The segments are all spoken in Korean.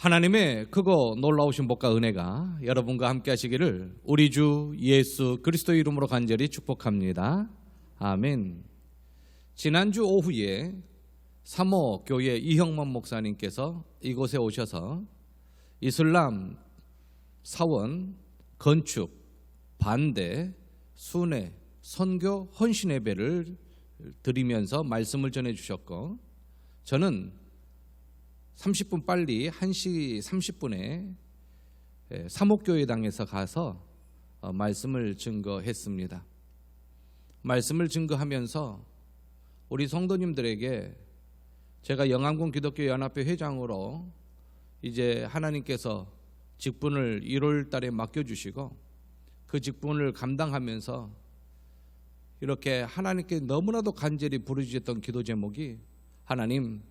하나님의 크고 놀라우신 복과 은혜가 여러분과 함께 하시기를 우리 주 예수 그리스도의 이름으로 간절히 축복합니다. 아멘. 지난주 오후에 사모교회 이형만 목사님께서 이곳에 오셔서 이슬람 사원, 건축, 반대, 순회, 선교, 헌신 예배를 드리면서 말씀을 전해 주셨고, 저는 30분 빨리 1시 30분에 사목교회당에서 가서 말씀을 증거했습니다. 말씀을 증거하면서 우리 성도님들에게 제가 영암군 기독교 연합회 회장으로 이제 하나님께서 직분을 1월 달에 맡겨주시고 그 직분을 감당하면서 이렇게 하나님께 너무나도 간절히 부르짖었던 기도 제목이, 하나님,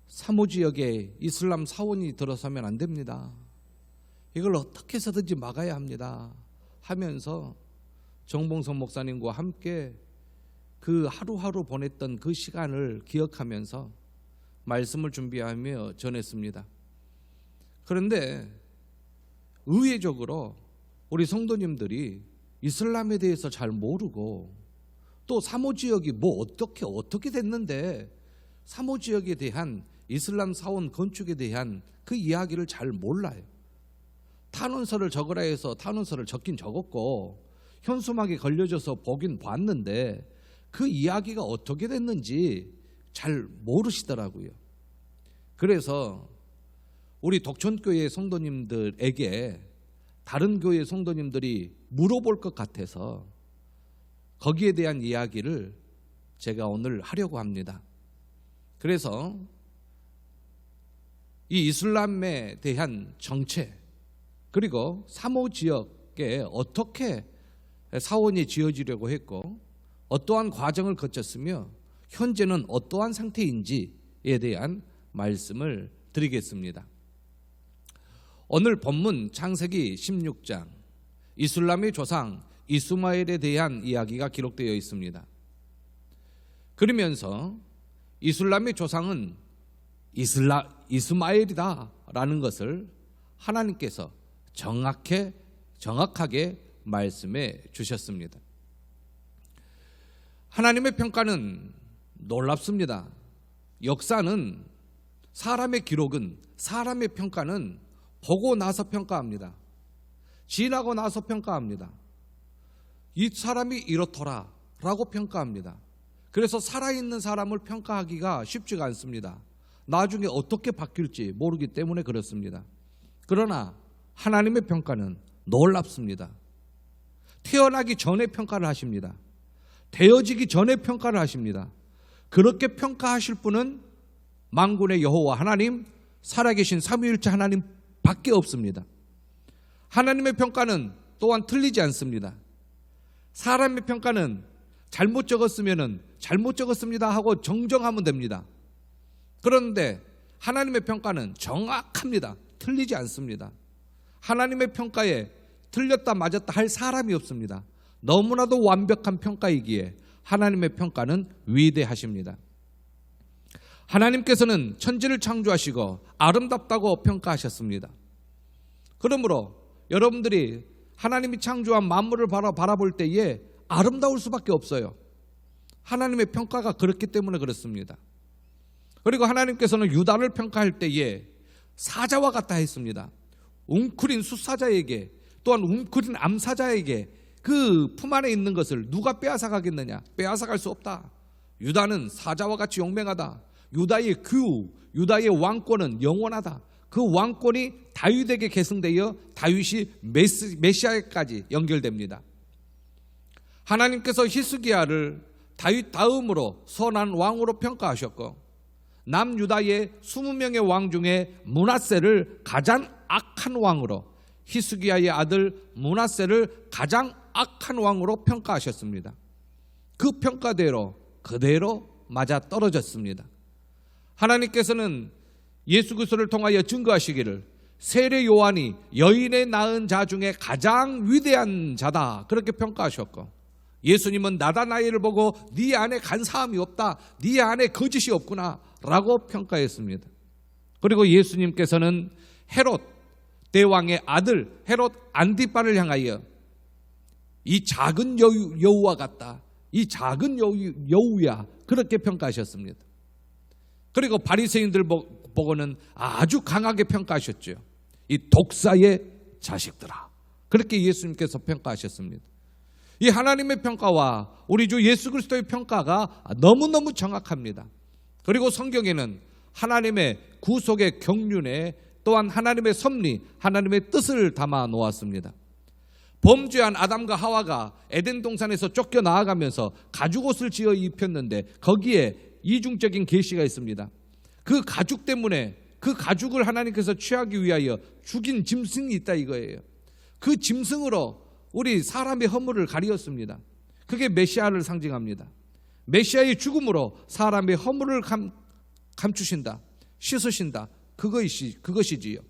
사모지역에 이슬람 사원이 들어서면 안 됩니다. 이걸 어떻게 해서든지 막아야 합니다 하면서 정봉선 목사님과 함께 그 하루하루 보냈던 그 시간을 기억하면서 말씀을 준비하며 전했습니다. 그런데 의외적으로 우리 성도님들이 이슬람에 대해서 잘 모르고, 또 사모지역이 뭐 어떻게 됐는데 사모지역에 대한 이슬람 사원 건축에 대한 그 이야기를 잘 몰라요. 탄원서를 적으라 해서 탄원서를 적긴 적었고 현수막에 걸려져서 보긴 봤는데 그 이야기가 어떻게 됐는지 잘 모르시더라고요. 그래서 우리 독천교회 성도님들에게 다른 교회 성도님들이 물어볼 것 같아서 거기에 대한 이야기를 제가 오늘 하려고 합니다. 그래서 이 이슬람에 대한 정체, 그리고 사모 지역에 어떻게 사원이 지어지려고 했고 어떠한 과정을 거쳤으며 현재는 어떠한 상태인지에 대한 말씀을 드리겠습니다. 오늘 본문 창세기 16장, 이슬람의 조상 이스마엘에 대한 이야기가 기록되어 있습니다. 그러면서 이슬람의 조상은 이스마엘이다라는 것을 하나님께서 정확하게 말씀해 주셨습니다. 하나님의 평가는 놀랍습니다. 역사는, 사람의 기록은, 사람의 평가는 보고 나서 평가합니다. 지나고 나서 평가합니다. 이 사람이 이렇더라 라고 평가합니다. 그래서 살아있는 사람을 평가하기가 쉽지가 않습니다. 나중에 어떻게 바뀔지 모르기 때문에 그렇습니다. 그러나 하나님의 평가는 놀랍습니다. 태어나기 전에 평가를 하십니다. 되어지기 전에 평가를 하십니다. 그렇게 평가하실 분은 만군의 여호와 하나님, 살아계신 삼위일체 하나님 밖에 없습니다. 하나님의 평가는 또한 틀리지 않습니다. 사람의 평가는 잘못 적었으면 잘못 적었습니다 하고 정정하면 됩니다. 그런데 하나님의 평가는 정확합니다. 틀리지 않습니다. 하나님의 평가에 틀렸다 맞았다 할 사람이 없습니다. 너무나도 완벽한 평가이기에 하나님의 평가는 위대하십니다. 하나님께서는 천지를 창조하시고 아름답다고 평가하셨습니다. 그러므로 여러분들이 하나님이 창조한 만물을 바라볼 때에 아름다울 수밖에 없어요. 하나님의 평가가 그렇기 때문에 그렇습니다. 그리고 하나님께서는 유다를 평가할 때에 사자와 같다 했습니다. 웅크린 숫사자에게, 또한 웅크린 암사자에게 그 품 안에 있는 것을 누가 빼앗아가겠느냐? 빼앗아갈 수 없다. 유다는 사자와 같이 용맹하다. 유다의 유다의 왕권은 영원하다. 그 왕권이 다윗에게 계승되어 다윗이 메시아까지 연결됩니다. 하나님께서 히스기야를 다윗 다음으로 선한 왕으로 평가하셨고, 남유다의 20명의 왕 중에 므낫세를 가장 악한 왕으로, 히스기야의 아들 므낫세를 가장 악한 왕으로 평가하셨습니다. 그 평가대로 그대로 맞아 떨어졌습니다. 하나님께서는 예수 그리스도를 통하여 증거하시기를 세례 요한이 여인의 낳은 자 중에 가장 위대한 자다 그렇게 평가하셨고, 예수님은 나다나엘을 보고 네 안에 간사함이 없다, 네 안에 거짓이 없구나 라고 평가했습니다. 그리고 예수님께서는 헤롯 대왕의 아들 헤롯 안디바를 향하여 이 작은 여우와 같다, 이 작은 여우야, 그렇게 평가하셨습니다. 그리고 바리새인들 보고는 아주 강하게 평가하셨죠. 이 독사의 자식들아, 그렇게 예수님께서 평가하셨습니다. 이 하나님의 평가와 우리 주 예수 그리스도의 평가가 너무너무 정확합니다. 그리고 성경에는 하나님의 구속의 경륜에 또한 하나님의 섭리, 하나님의 뜻을 담아 놓았습니다. 범죄한 아담과 하와가 에덴 동산에서 쫓겨나가면서 가죽옷을 지어 입혔는데 거기에 이중적인 계시가 있습니다. 그 가죽 때문에 그 가죽을 하나님께서 취하기 위하여 죽인 짐승이 있다 이거예요. 그 짐승으로 우리 사람의 허물을 가리었습니다. 그게 메시아를 상징합니다. 메시아의 죽음으로 사람의 허물을 감추신다, 씻으신다, 그것이지요.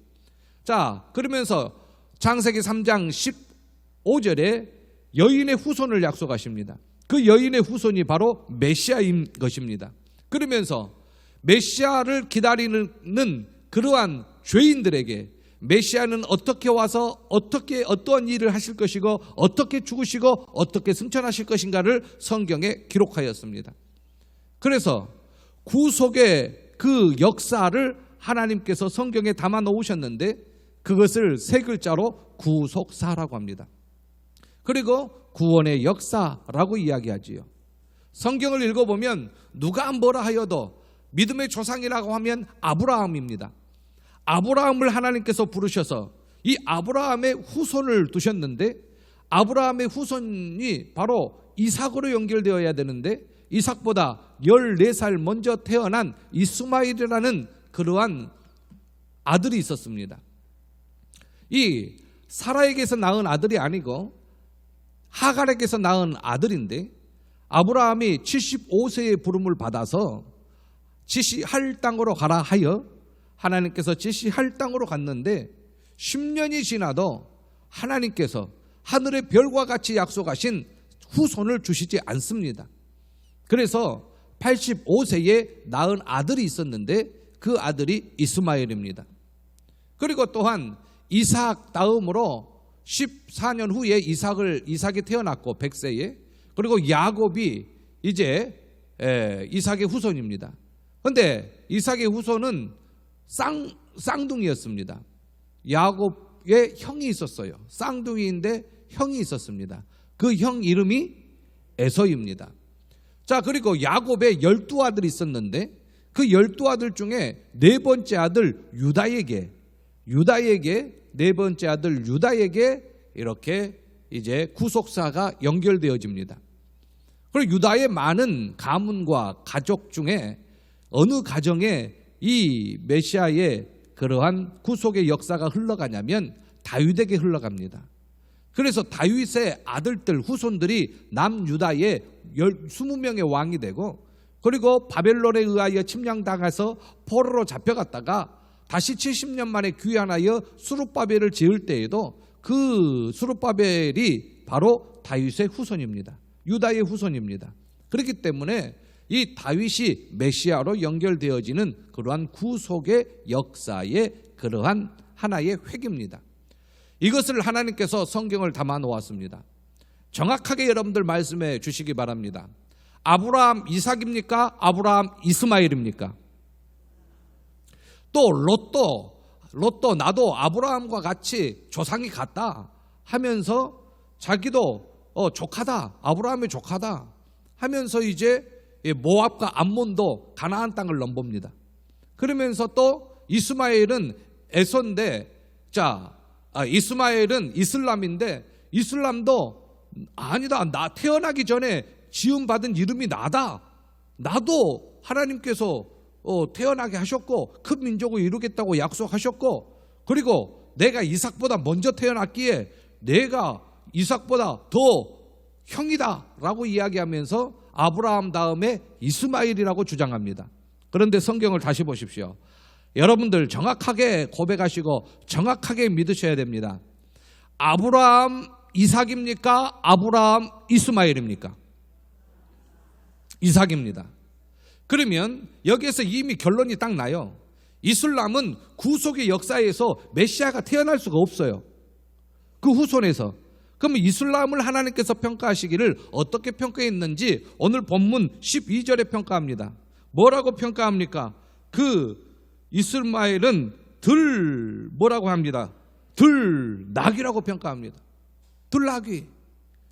자, 그러면서 창세기 3장 15절에 여인의 후손을 약속하십니다. 그 여인의 후손이 바로 메시아인 것입니다. 그러면서 메시아를 기다리는 그러한 죄인들에게 메시아는 어떻게 와서 어떠한 일을 하실 것이고 어떻게 죽으시고 어떻게 승천하실 것인가를 성경에 기록하였습니다. 그래서 구속의 그 역사를 하나님께서 성경에 담아 놓으셨는데 그것을 세 글자로 구속사라고 합니다. 그리고 구원의 역사라고 이야기하지요. 성경을 읽어보면 누가 뭐라 하여도 믿음의 조상이라고 하면 아브라함입니다. 아브라함을 하나님께서 부르셔서 이 아브라함의 후손을 두셨는데 아브라함의 후손이 바로 이삭으로 연결되어야 되는데 이삭보다 14살 먼저 태어난 이스마엘이라는 그러한 아들이 있었습니다. 이 사라에게서 낳은 아들이 아니고 하갈에게서 낳은 아들인데 아브라함이 75세의 부름을 받아서 지시할 땅으로 가라 하여 하나님께서 지시할 땅으로 갔는데 10년이 지나도 하나님께서 하늘의 별과 같이 약속하신 후손을 주시지 않습니다. 그래서 85세에 낳은 아들이 있었는데 그 아들이 이스마엘입니다. 그리고 또한 이삭 다음으로 14년 후에 이삭이 태어났고 100세에, 그리고 야곱이 이제 이삭의 후손입니다. 그런데 이삭의 후손은 쌍둥이였습니다. 야곱의 형이 있었어요. 쌍둥이인데 형이 있었습니다. 그 형 이름이 에서입니다. 자, 그리고 야곱의 12아들이 있었는데 그 12아들 중에 네 번째 아들 유다에게 네 번째 아들 유다에게 이렇게 이제 구속사가 연결되어집니다. 그리고 유다의 많은 가문과 가족 중에 어느 가정에 이 메시아의 그러한 구속의 역사가 흘러가냐면 다윗에게 흘러갑니다. 그래서 다윗의 아들들 후손들이 남유다의 20명의 왕이 되고, 그리고 바벨론에 의하여 침략당해서 포로로 잡혀갔다가 다시 70년 만에 귀환하여 수룹바벨을 지을 때에도 그 수룹바벨이 바로 다윗의 후손입니다. 유다의 후손입니다. 그렇기 때문에 이 다윗이 메시아로 연결되어지는 그러한 구속의 역사의 그러한 하나의 획입니다. 이것을 하나님께서 성경을 담아 놓았습니다. 정확하게 여러분들 말씀해 주시기 바랍니다. 아브라함 이삭입니까? 아브라함 이스마엘입니까? 또 롯도 나도 아브라함과 같이 조상이 같다 하면서 자기도 조카다, 아브라함의 조카다 하면서 이제 모압과 암몬도 가나안 땅을 넘봅니다. 그러면서 또 이스마엘은 에서인데, 이스마엘은 이슬람인데 이슬람도 아니다, 나 태어나기 전에 지음받은 이름이 나도 하나님께서 태어나게 하셨고 큰 민족을 이루겠다고 약속하셨고, 그리고 내가 이삭보다 먼저 태어났기에 내가 이삭보다 더 형이다 라고 이야기하면서 아브라함 다음에 이스마엘이라고 주장합니다. 그런데 성경을 다시 보십시오. 여러분들 정확하게 고백하시고 정확하게 믿으셔야 됩니다. 아브라함 이삭입니까? 아브라함 이스마엘입니까? 이삭입니다. 그러면 여기에서 이미 결론이 딱 나요. 이슬람은 구속의 역사에서 메시아가 태어날 수가 없어요. 그 후손에서. 그러면 이슬람을 하나님께서 평가하시기를 어떻게 평가했는지 오늘 본문 12절에 평가합니다. 뭐라고 평가합니까? 그 이스마엘은 뭐라고 합니다. 들나귀라고 평가합니다. 들나귀.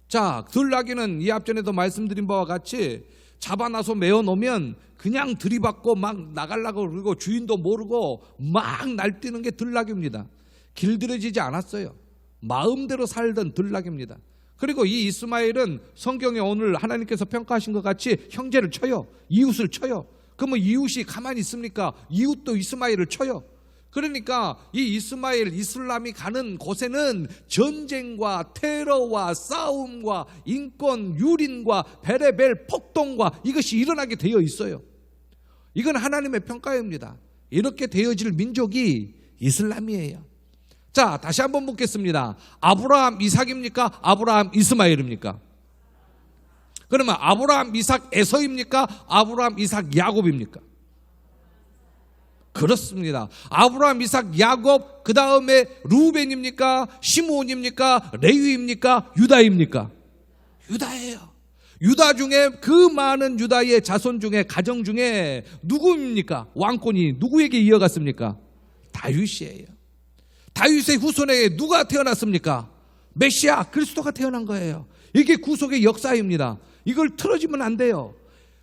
자, 들나귀는 이 앞전에도 말씀드린 바와 같이 잡아놔서 메어놓으면 그냥 들이받고 막 나가려고 그러고 주인도 모르고 막 날뛰는 게 들나귀입니다. 길들여지지 않았어요. 마음대로 살던 들나귀입니다. 그리고 이 이스마엘은 성경에 오늘 하나님께서 평가하신 것 같이 형제를 쳐요. 이웃을 쳐요. 그러면 이웃이 가만히 있습니까? 이웃도 이스마엘을 쳐요. 그러니까 이 이스마엘 이슬람이 가는 곳에는 전쟁과 테러와 싸움과 인권 유린과 베레벨 폭동과 이것이 일어나게 되어 있어요. 이건 하나님의 평가입니다. 이렇게 되어질 민족이 이슬람이에요. 자, 다시 한번 묻겠습니다. 아브라함 이삭입니까? 아브라함 이스마엘입니까? 그러면 아브라함 이삭 에서입니까? 아브라함 이삭 야곱입니까? 그렇습니다. 아브라함 이삭 야곱, 그 다음에 루벤입니까? 시므온입니까? 레위입니까? 유다입니까? 유다예요. 유다 중에 그 많은 유다의 자손 중에 가정 중에 누구입니까? 왕권이 누구에게 이어갔습니까? 다윗이에요. 다윗의 후손에 누가 태어났습니까? 메시아 그리스도가 태어난 거예요. 이게 구속의 역사입니다. 이걸 틀어지면 안 돼요.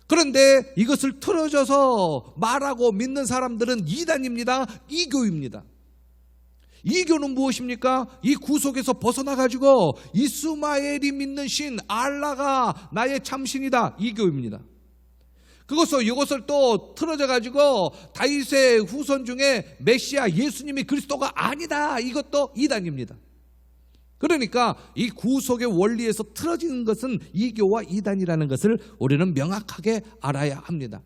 그런데 이것을 틀어져서 말하고 믿는 사람들은 이단입니다. 이교입니다. 이교는 무엇입니까? 이 구속에서 벗어나가지고 이스마엘이 믿는 신 알라가 나의 참신이다. 이교입니다. 이것을 또 틀어져가지고 다윗의 후손 중에 메시아 예수님이 그리스도가 아니다. 이것도 이단입니다. 그러니까 이 구속의 원리에서 틀어지는 것은 이교와 이단이라는 것을 우리는 명확하게 알아야 합니다.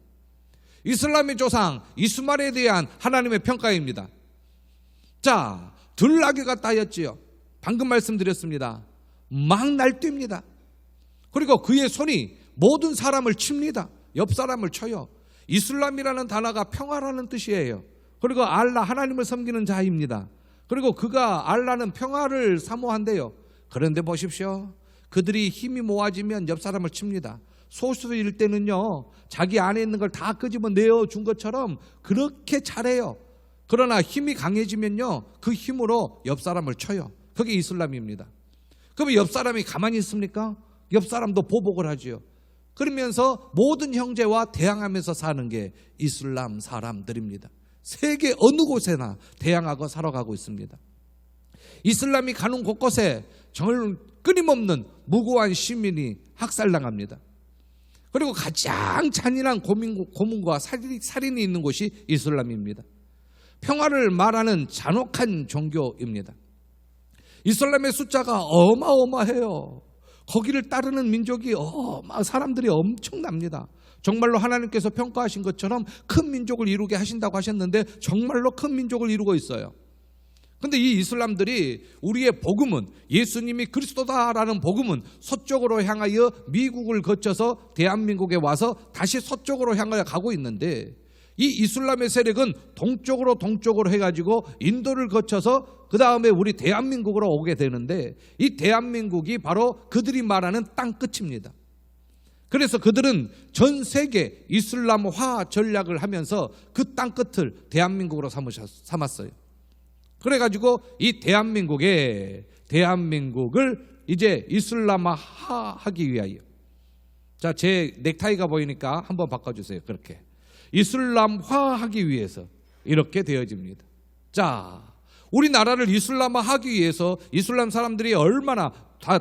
이슬람의 조상 이스마엘에 대한 하나님의 평가입니다. 자, 들나귀가 따였지요. 방금 말씀드렸습니다. 막 날뜁니다. 그리고 그의 손이 모든 사람을 칩니다. 옆 사람을 쳐요. 이슬람이라는 단어가 평화라는 뜻이에요. 그리고 알라 하나님을 섬기는 자입니다. 그리고 그가 알라는 평화를 사모한대요. 그런데 보십시오. 그들이 힘이 모아지면 옆 사람을 칩니다. 소수일 때는요, 자기 안에 있는 걸 다 끄집어내어 준 것처럼 그렇게 잘해요. 그러나 힘이 강해지면요, 그 힘으로 옆 사람을 쳐요. 그게 이슬람입니다. 그러면 옆 사람이 가만히 있습니까? 옆 사람도 보복을 하지요. 그러면서 모든 형제와 대항하면서 사는 게 이슬람 사람들입니다. 세계 어느 곳에나 대항하고 살아가고 있습니다. 이슬람이 가는 곳곳에 정말 끊임없는 무고한 시민이 학살당합니다. 그리고 가장 잔인한 고문과 살인이 있는 곳이 이슬람입니다. 평화를 말하는 잔혹한 종교입니다. 이슬람의 숫자가 어마어마해요. 거기를 따르는 민족이 사람들이 엄청납니다. 정말로 하나님께서 평가하신 것처럼 큰 민족을 이루게 하신다고 하셨는데 정말로 큰 민족을 이루고 있어요. 근데 이 이슬람들이 우리의 복음은 예수님이 그리스도다라는 복음은 서쪽으로 향하여 미국을 거쳐서 대한민국에 와서 다시 서쪽으로 향하여 가고 있는데 이 이슬람의 세력은 동쪽으로 해가지고 인도를 거쳐서 그 다음에 우리 대한민국으로 오게 되는데 이 대한민국이 바로 그들이 말하는 땅 끝입니다. 그래서 그들은 전 세계 이슬람화 전략을 하면서 그 땅 끝을 대한민국으로 삼았어요. 그래가지고 이 대한민국을 이제 이슬람화하기 위하여, 자, 제 넥타이가 보이니까 한번 바꿔주세요. 그렇게 이슬람화하기 위해서 이렇게 되어집니다. 자, 우리나라를 이슬람화하기 위해서 이슬람 사람들이 얼마나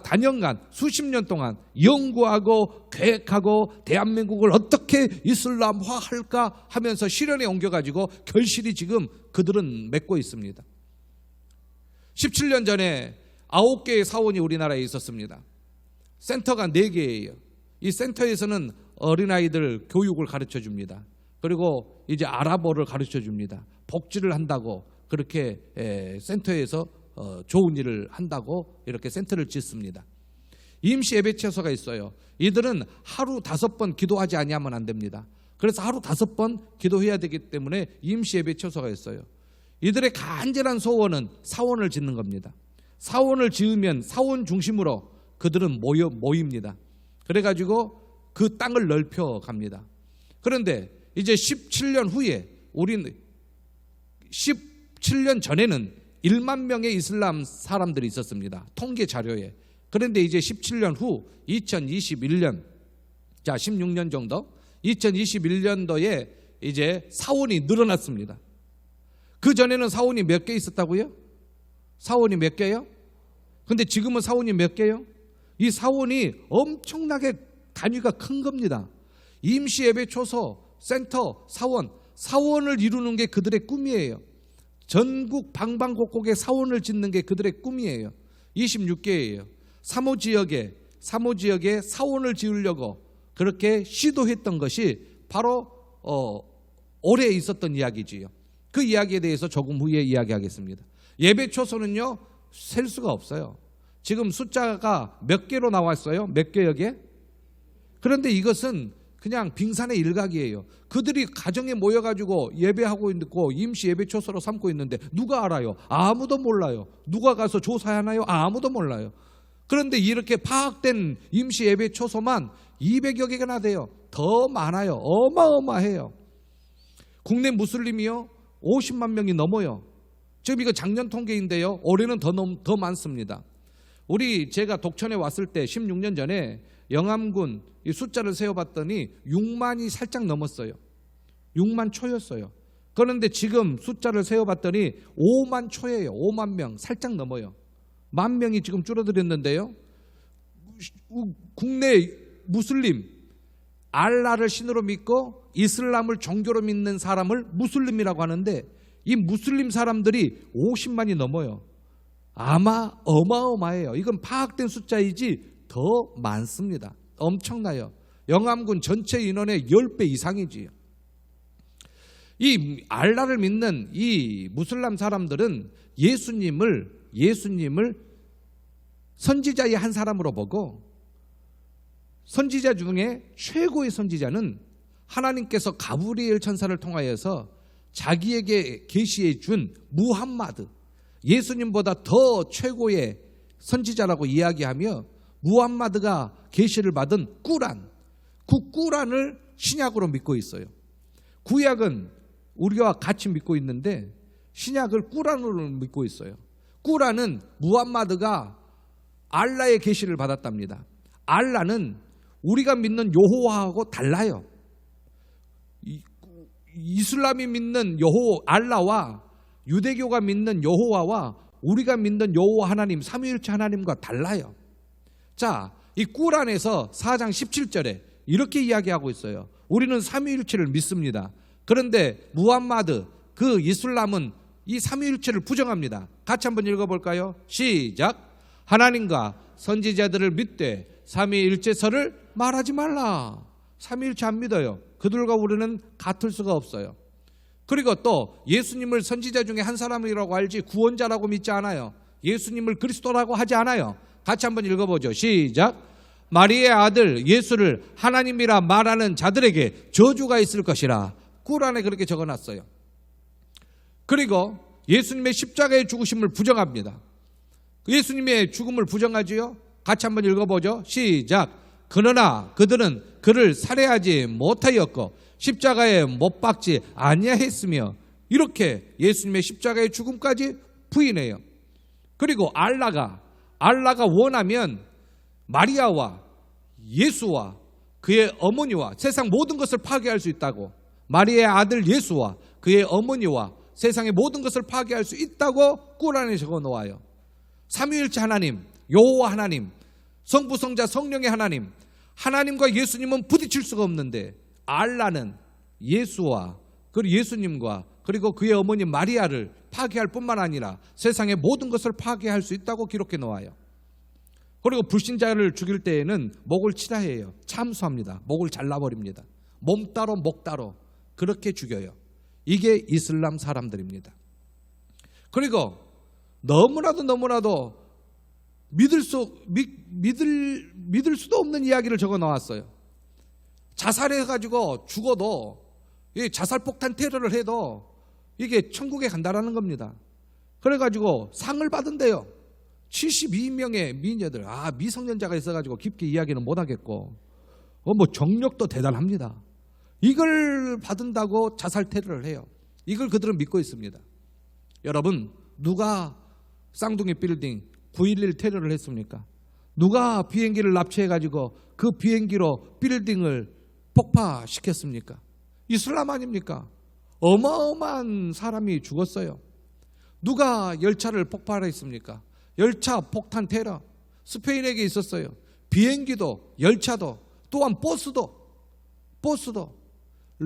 단연간 수십 년 동안 연구하고 계획하고 대한민국을 어떻게 이슬람화할까 하면서 실현에 옮겨가지고 결실이 지금 그들은 맺고 있습니다. 17년 전에 9개의 사원이 우리나라에 있었습니다. 센터가 4개예요. 이 센터에서는 어린아이들 교육을 가르쳐 줍니다. 그리고 이제 아랍어를 가르쳐 줍니다. 복지를 한다고 그렇게 센터에서 좋은 일을 한다고 이렇게 센터를 짓습니다. 임시 예배처소가 있어요. 이들은 하루 5번 기도하지 아니하면 안 됩니다. 그래서 하루 5번 기도해야 되기 때문에 임시 예배 처소가 있어요. 이들의 간절한 소원은 사원을 짓는 겁니다. 사원을 지으면 사원 중심으로 그들은 모입니다. 그래가지고 그 땅을 넓혀 갑니다. 그런데 이제 17년 후에 우리는 17년 전에는 1만 명의 이슬람 사람들이 있었습니다. 통계 자료에. 그런데 이제 17년 후 2021년, 자 16년 정도, 2021년도에 이제 사원이 늘어났습니다. 그 전에는 사원이 몇 개 있었다고요? 사원이 몇 개요? 근데 지금은 사원이 몇 개요? 이 사원이 엄청나게 단위가 큰 겁니다. 임시 예배 초소, 센터, 사원을 이루는 게 그들의 꿈이에요. 전국 방방곡곡에 사원을 짓는 게 그들의 꿈이에요. 26개예요. 사모 지역에 사원을 지으려고 그렇게 시도했던 것이 바로 올해 있었던 이야기지요. 그 이야기에 대해서 조금 후에 이야기하겠습니다. 예배 초소는요, 셀 수가 없어요. 지금 숫자가 몇 개로 나왔어요? 몇 개 여기에? 그런데 이것은 그냥 빙산의 일각이에요. 그들이 가정에 모여가지고 예배하고 있고 임시 예배 초소로 삼고 있는데 누가 알아요? 아무도 몰라요. 누가 가서 조사하나요? 아무도 몰라요. 그런데 이렇게 파악된 임시 예배 초소만 200여 개나 돼요. 더 많아요. 어마어마해요. 국내 무슬림이요 50만 명이 넘어요. 지금 이거 작년 통계인데요, 올해는 더 많습니다. 제가 독천에 왔을 때 16년 전에 영암군 이 숫자를 세어봤더니 6만이 살짝 넘었어요. 6만 초였어요. 그런데 지금 숫자를 세어봤더니 5만 초예요. 5만 명 살짝 넘어요. 1만 명이 지금 줄어들었는데요, 국내 무슬림, 알라를 신으로 믿고 이슬람을 종교로 믿는 사람을 무슬림이라고 하는데 이 무슬림 사람들이 50만이 넘어요. 아마 어마어마해요. 이건 파악된 숫자이지 더 많습니다. 엄청나요. 영암군 전체 인원의 10배 이상이지요. 이 알라를 믿는 이 무슬람 사람들은 예수님을 선지자의 한 사람으로 보고, 선지자 중에 최고의 선지자는 하나님께서 가브리엘 천사를 통하여서 자기에게 계시해 준 무함마드, 예수님보다 더 최고의 선지자라고 이야기하며 무함마드가 계시를 받은 꾸란, 그 꾸란을 신약으로 믿고 있어요. 구약은 우리와 같이 믿고 있는데 신약을 꾸란으로 믿고 있어요. 꾸란은 무함마드가 알라의 계시를 받았답니다. 알라는 우리가 믿는 여호와하고 달라요. 이슬람이 믿는 알라와 유대교가 믿는 여호와와 우리가 믿는 여호와 하나님, 삼위일체 하나님과 달라요. 자, 이 꾸란에서 4장 17절에 이렇게 이야기하고 있어요. 우리는 삼위일체를 믿습니다. 그런데 무함마드, 그 이슬람은 이 삼위일체를 부정합니다. 같이 한번 읽어볼까요? 시작. 하나님과 선지자들을 믿되 삼위일체설을 말하지 말라. 삼위일체 안 믿어요. 그들과 우리는 같을 수가 없어요. 그리고 또 예수님을 선지자 중에 한 사람이라고 알지 구원자라고 믿지 않아요. 예수님을 그리스도라고 하지 않아요. 같이 한번 읽어보죠. 시작. 마리의 아들 예수를 하나님이라 말하는 자들에게 저주가 있을 것이라. 꾸란에 그렇게 적어놨어요. 그리고 예수님의 십자가의 죽으심을 부정합니다. 예수님의 죽음을 부정하지요. 같이 한번 읽어보죠. 시작. 그러나 그들은 그를 살해하지 못하였고 십자가에 못 박지 아니하였으며, 이렇게 예수님의 십자가의 죽음까지 부인해요. 그리고 알라가 원하면 마리아와 예수와 그의 어머니와 세상 모든 것을 파괴할 수 있다고, 마리아의 아들 예수와 그의 어머니와 세상의 모든 것을 파괴할 수 있다고 꾸란에 적어 놓아요. 삼위일체 하나님, 여호와 하나님, 성부, 성자, 성령의 하나님, 하나님과 예수님은 부딪힐 수가 없는데 알라는 예수와 그리고 예수님과 그리고 그의 어머니 마리아를 파괴할 뿐만 아니라 세상의 모든 것을 파괴할 수 있다고 기록해 놓아요. 그리고 불신자를 죽일 때에는 목을 치라 해요. 참수합니다. 목을 잘라버립니다. 몸 따로 목 따로 그렇게 죽여요. 이게 이슬람 사람들입니다. 그리고 너무나도 믿을 수도 없는 이야기를 적어 놓았어요. 자살해가지고 죽어도, 자살폭탄 테러를 해도 이게 천국에 간다라는 겁니다. 그래가지고 상을 받은대요. 72명의 미녀들. 미성년자가 있어가지고 깊게 이야기는 못하겠고, 뭐 정력도 대단합니다. 이걸 받은다고 자살 테러를 해요. 이걸 그들은 믿고 있습니다. 여러분, 누가 쌍둥이 빌딩 9.11 테러를 했습니까? 누가 비행기를 납치해가지고 그 비행기로 빌딩을 폭파시켰습니까? 이슬람 아닙니까? 어마어마한 사람이 죽었어요. 누가 열차를 폭발했습니까? 열차 폭탄 테러. 스페인에게 있었어요. 비행기도, 열차도, 또한 버스도.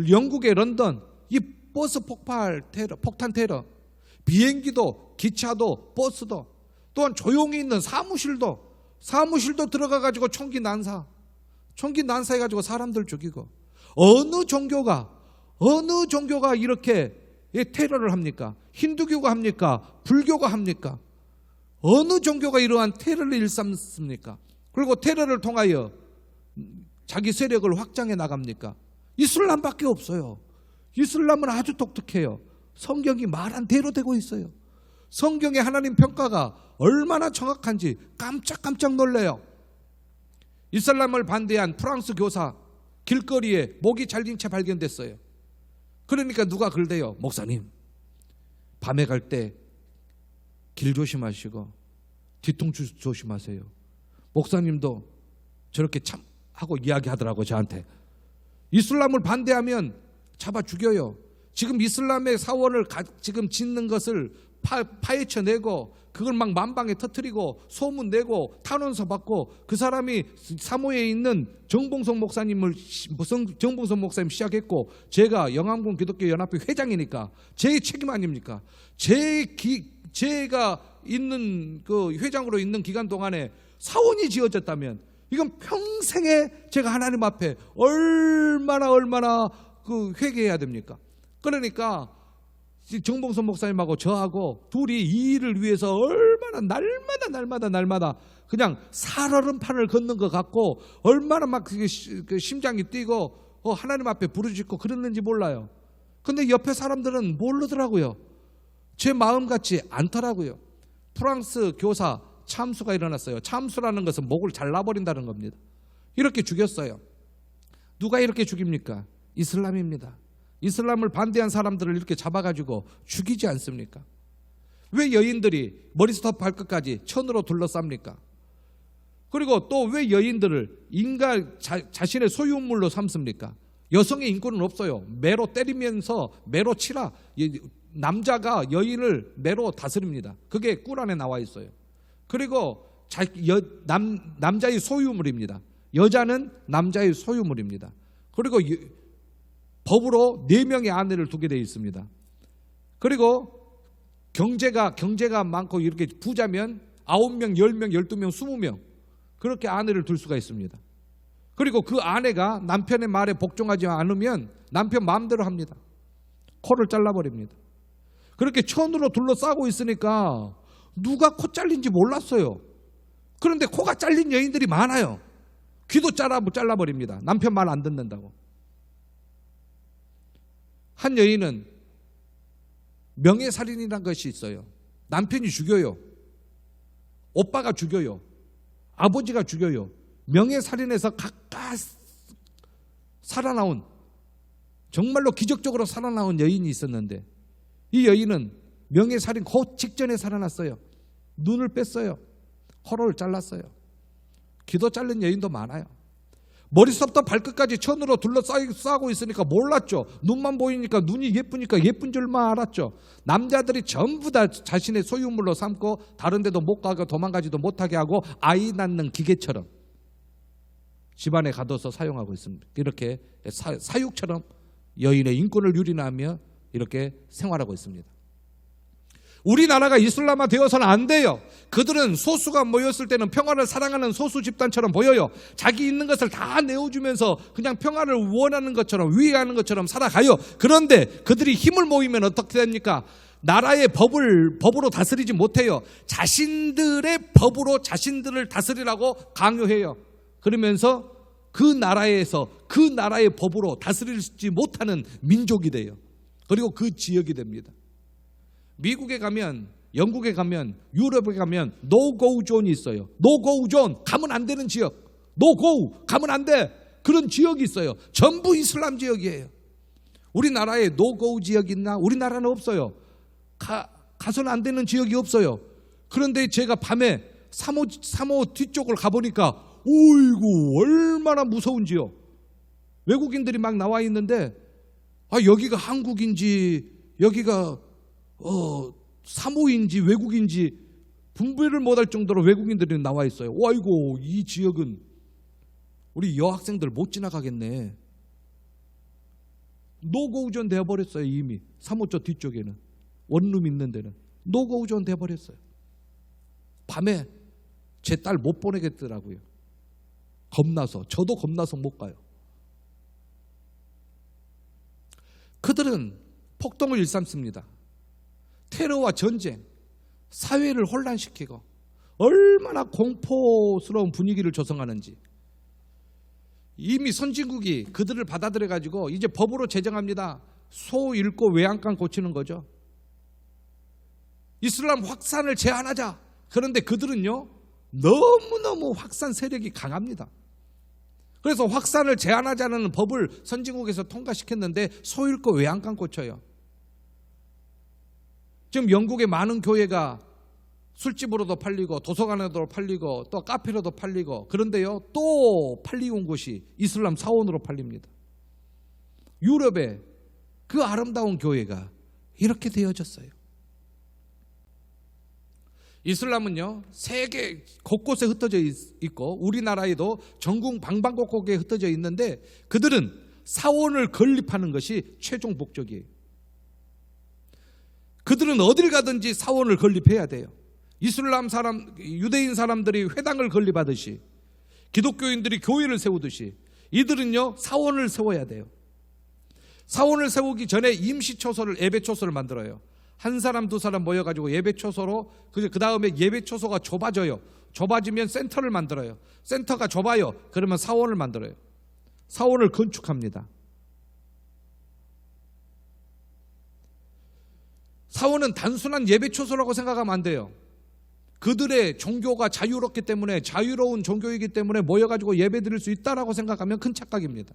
영국의 런던, 이 버스 폭탄 테러. 비행기도, 기차도, 버스도, 또한 조용히 있는 사무실도 들어가가지고 총기 난사해가지고 사람들 죽이고. 어느 종교가 이렇게 테러를 합니까? 힌두교가 합니까? 불교가 합니까? 어느 종교가 이러한 테러를 일삼습니까? 그리고 테러를 통하여 자기 세력을 확장해 나갑니까? 이슬람밖에 없어요. 이슬람은 아주 독특해요. 성경이 말한 대로 되고 있어요. 성경의 하나님 평가가 얼마나 정확한지 깜짝 놀래요. 이슬람을 반대한 프랑스 교사 길거리에 목이 잘린 채 발견됐어요. 그러니까 누가 그러대요. 목사님, 밤에 갈 때 길 조심하시고 뒤통수 조심하세요. 목사님도 저렇게 참 하고 이야기하더라고 저한테. 이슬람을 반대하면 잡아 죽여요. 지금 이슬람의 사원을 지금 짓는 것을 파헤쳐내고 그걸 막 만방에 터뜨리고 소문내고 탄원서 받고 그 사람이 사모에 있는 정봉성 목사님 시작했고, 제가 영암군 기독교 연합회 회장이니까 제 책임 아닙니까? 제가 있는 그 회장으로 있는 기간 동안에 사원이 지어졌다면 이건 평생에 제가 하나님 앞에 얼마나 그 회개해야 됩니까? 그러니까 정봉선 목사님하고 저하고 둘이 이 일을 위해서 얼마나 날마다 그냥 살얼음판을 걷는 것 같고 얼마나 막 그 심장이 뛰고 하나님 앞에 부르짖고 그랬는지 몰라요. 근데 옆에 사람들은 모르더라고요. 제 마음 같지 않더라고요. 프랑스 교사 참수가 일어났어요. 참수라는 것은 목을 잘라버린다는 겁니다. 이렇게 죽였어요. 누가 이렇게 죽입니까? 이슬람입니다. 이슬람을 반대한 사람들을 이렇게 잡아가지고 죽이지 않습니까? 왜 여인들이 머리부터 발끝까지 천으로 둘러쌉니까? 그리고 또 왜 여인들을 자신의 소유물로 삼습니까? 여성의 인권은 없어요. 매로 때리면서 매로 치라. 남자가 여인을 매로 다스립니다. 그게 꿀안에 나와 있어요. 그리고 남자의 소유물입니다. 여자는 남자의 소유물입니다. 그리고 법으로 4명의 아내를 두게 되어 있습니다. 그리고 경제가 많고 이렇게 부자면 9명, 10명, 12명, 20명 그렇게 아내를 둘 수가 있습니다. 그리고 그 아내가 남편의 말에 복종하지 않으면 남편 마음대로 합니다. 코를 잘라버립니다. 그렇게 천으로 둘러싸고 있으니까 누가 코 잘린지 몰랐어요. 그런데 코가 잘린 여인들이 많아요. 귀도 잘라버립니다. 남편 말 안 듣는다고. 한 여인은 명예살인이라는 것이 있어요. 남편이 죽여요. 오빠가 죽여요. 아버지가 죽여요. 명예살인에서 가까이 살아나온, 정말로 기적적으로 살아나온 여인이 있었는데 이 여인은 명예살인 그 직전에 살아났어요. 눈을 뺐어요. 코를 잘랐어요. 귀도 잘린 여인도 많아요. 머리부터 발끝까지 천으로 둘러싸고 있으니까 몰랐죠. 눈만 보이니까, 눈이 예쁘니까 예쁜 줄만 알았죠. 남자들이 전부 다 자신의 소유물로 삼고 다른 데도 못 가고 도망가지도 못하게 하고 아이 낳는 기계처럼 집안에 가둬서 사용하고 있습니다. 이렇게 사육처럼 여인의 인권을 유린하며 이렇게 생활하고 있습니다. 우리나라가 이슬람화 되어서는 안 돼요. 그들은 소수가 모였을 때는 평화를 사랑하는 소수 집단처럼 보여요. 자기 있는 것을 다 내어주면서 그냥 평화를 원하는 것처럼, 위하는 것처럼 살아가요. 그런데 그들이 힘을 모이면 어떻게 됩니까? 나라의 법으로 다스리지 못해요. 자신들의 법으로 자신들을 다스리라고 강요해요. 그러면서 그 나라에서 그 나라의 법으로 다스리지 못하는 민족이 돼요. 그리고 그 지역이 됩니다. 미국에 가면, 영국에 가면, 유럽에 가면 노고 존이 있어요. 노고 존, 가면 안 되는 지역. 노고, 가면 안 돼. 그런 지역이 있어요. 전부 이슬람 지역이에요. 우리나라에 노고 지역이 있나? 우리나라는 없어요. 가서는 안 되는 지역이 없어요. 그런데 제가 밤에 사모 뒤쪽을 가보니까 오이고 얼마나 무서운지요. 외국인들이 막 나와 있는데 여기가 한국인지 여기가 사모인지 외국인지 분별을 못할 정도로 외국인들이 나와 있어요. 아이고 이 지역은 우리 여학생들 못 지나가겠네. 노고우전 되어버렸어요. 이미 사모처 뒤쪽에는 원룸 있는 데는 노고우전 되어버렸어요. 밤에 제 딸 못 보내겠더라고요. 겁나서. 저도 겁나서 못 가요. 그들은 폭동을 일삼습니다. 테러와 전쟁, 사회를 혼란시키고 얼마나 공포스러운 분위기를 조성하는지. 이미 선진국이 그들을 받아들여 가지고 이제 법으로 제정합니다. 소 잃고 외양간 고치는 거죠. 이슬람 확산을 제한하자. 그런데 그들은요 너무너무 확산 세력이 강합니다. 그래서 확산을 제한하자는 법을 선진국에서 통과시켰는데 소 잃고 외양간 고쳐요. 지금 영국의 많은 교회가 술집으로도 팔리고 도서관에도 팔리고 또 카페로도 팔리고, 그런데요 또 팔리고 온 곳이 이슬람 사원으로 팔립니다. 유럽의 그 아름다운 교회가 이렇게 되어졌어요. 이슬람은요 세계 곳곳에 흩어져 있고 우리나라에도 전국 방방곡곡에 흩어져 있는데 그들은 사원을 건립하는 것이 최종 목적이에요. 그들은 어딜 가든지 사원을 건립해야 돼요. 이슬람 사람, 유대인 사람들이 회당을 건립하듯이 기독교인들이 교회를 세우듯이 이들은요 사원을 세워야 돼요. 사원을 세우기 전에 임시초소를, 예배초소를 만들어요. 한 사람 두 사람 모여가지고 예배초소로, 그 다음에 예배초소가 좁아져요. 좁아지면 센터를 만들어요. 센터가 좁아요. 그러면 사원을 만들어요. 사원을 건축합니다. 사원은 단순한 예배초소라고 생각하면 안 돼요. 그들의 종교가 자유롭기 때문에, 자유로운 종교이기 때문에 모여가지고 예배드릴 수 있다라고 생각하면 큰 착각입니다.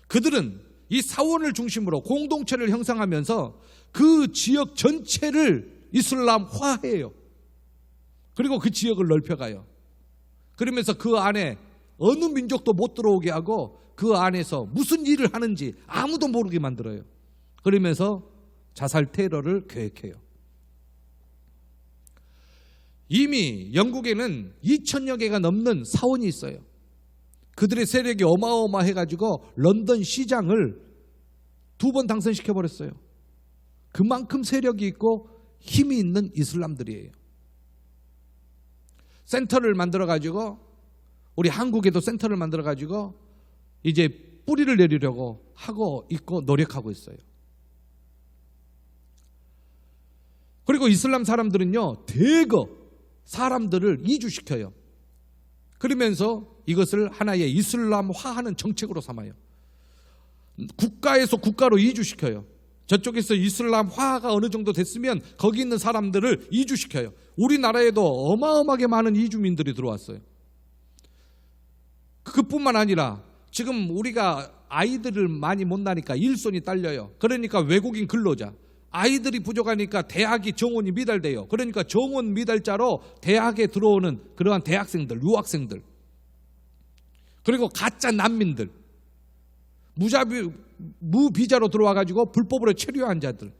그들은 이 사원을 중심으로 공동체를 형성하면서 그 지역 전체를 이슬람화해요. 그리고 그 지역을 넓혀가요. 그러면서 그 안에 어느 민족도 못 들어오게 하고 그 안에서 무슨 일을 하는지 아무도 모르게 만들어요. 그러면서 자살 테러를 계획해요. 이미 영국에는 2,000여 개가 넘는 사원이 있어요. 그들의 세력이 어마어마해가지고 런던 시장을 2번 당선시켜버렸어요. 그만큼 세력이 있고 힘이 있는 이슬람들이에요. 센터를 만들어가지고, 우리 한국에도 센터를 만들어가지고 이제 뿌리를 내리려고 하고 있고 노력하고 있어요. 그리고 이슬람 사람들은요 대거 사람들을 이주시켜요. 그러면서 이것을 하나의 이슬람화하는 정책으로 삼아요. 국가에서 국가로 이주시켜요. 저쪽에서 이슬람화가 어느 정도 됐으면 거기 있는 사람들을 이주시켜요. 우리나라에도 어마어마하게 많은 이주민들이 들어왔어요. 그뿐만 아니라 지금 우리가 아이들을 많이 못 낳으니까 일손이 딸려요. 그러니까 외국인 근로자, 아이들이 부족하니까 대학이 정원이 미달돼요. 그러니까 정원 미달자로 대학에 들어오는 그러한 대학생들, 유학생들, 그리고 가짜 난민들, 무비자로 들어와가지고 불법으로 체류한 자들,